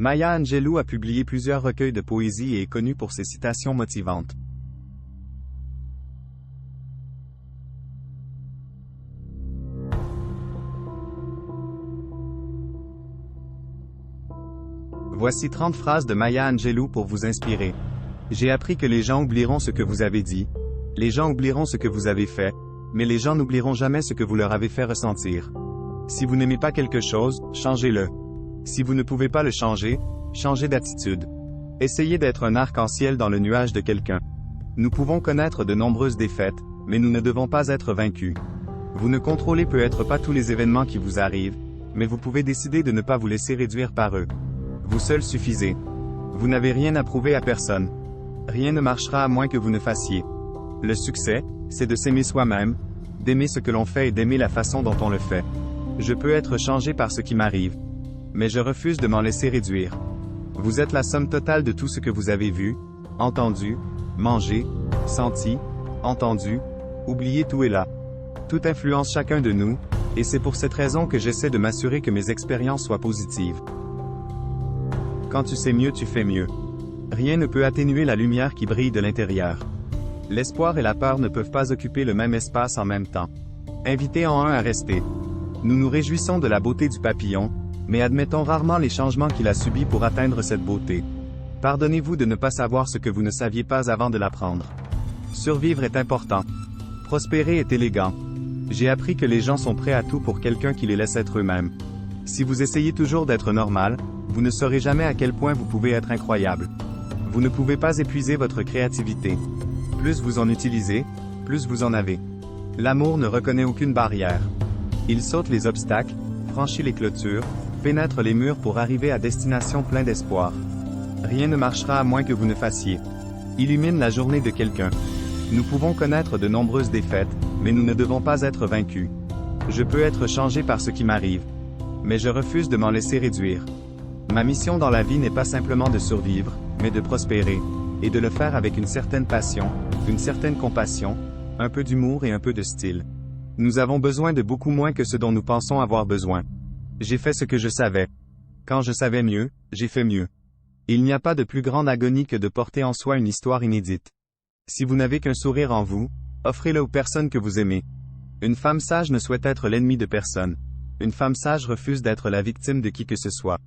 Maya Angelou a publié plusieurs recueils de poésie et est connue pour ses citations motivantes. Voici 30 phrases de Maya Angelou pour vous inspirer. J'ai appris que les gens oublieront ce que vous avez dit, les gens oublieront ce que vous avez fait, mais les gens n'oublieront jamais ce que vous leur avez fait ressentir. Si vous n'aimez pas quelque chose, changez-le. Si vous ne pouvez pas le changer, changez d'attitude. Essayez d'être un arc-en-ciel dans le nuage de quelqu'un. Nous pouvons connaître de nombreuses défaites, mais nous ne devons pas être vaincus. Vous ne contrôlez peut-être pas tous les événements qui vous arrivent, mais vous pouvez décider de ne pas vous laisser réduire par eux. Vous seul suffisez. Vous n'avez rien à prouver à personne. Rien ne marchera à moins que vous ne fassiez. Le succès, c'est de s'aimer soi-même, d'aimer ce que l'on fait et d'aimer la façon dont on le fait. Je peux être changé par ce qui m'arrive, mais je refuse de m'en laisser réduire. Vous êtes la somme totale de tout ce que vous avez vu, entendu, mangé, senti, entendu, oublié, tout est là. Tout influence chacun de nous, et c'est pour cette raison que j'essaie de m'assurer que mes expériences soient positives. Quand tu sais mieux, tu fais mieux. Rien ne peut atténuer la lumière qui brille de l'intérieur. L'espoir et la peur ne peuvent pas occuper le même espace en même temps. Invitez en un à rester. Nous nous réjouissons de la beauté du papillon, mais admettons rarement les changements qu'il a subis pour atteindre cette beauté. Pardonnez-vous de ne pas savoir ce que vous ne saviez pas avant de l'apprendre. Survivre est important. Prospérer est élégant. J'ai appris que les gens sont prêts à tout pour quelqu'un qui les laisse être eux-mêmes. Si vous essayez toujours d'être normal, vous ne saurez jamais à quel point vous pouvez être incroyable. Vous ne pouvez pas épuiser votre créativité. Plus vous en utilisez, plus vous en avez. L'amour ne reconnaît aucune barrière. Il saute les obstacles, franchit les clôtures, pénètre les murs pour arriver à destination plein d'espoir. Rien ne marchera à moins que vous ne fassiez. Illumine la journée de quelqu'un. Nous pouvons connaître de nombreuses défaites, mais nous ne devons pas être vaincus. Je peux être changé par ce qui m'arrive, mais je refuse de m'en laisser réduire. Ma mission dans la vie n'est pas simplement de survivre, mais de prospérer, et de le faire avec une certaine passion, une certaine compassion, un peu d'humour et un peu de style. Nous avons besoin de beaucoup moins que ce dont nous pensons avoir besoin. J'ai fait ce que je savais. Quand je savais mieux, j'ai fait mieux. Il n'y a pas de plus grande agonie que de porter en soi une histoire inédite. Si vous n'avez qu'un sourire en vous, offrez-le aux personnes que vous aimez. Une femme sage ne souhaite être l'ennemi de personne. Une femme sage refuse d'être la victime de qui que ce soit.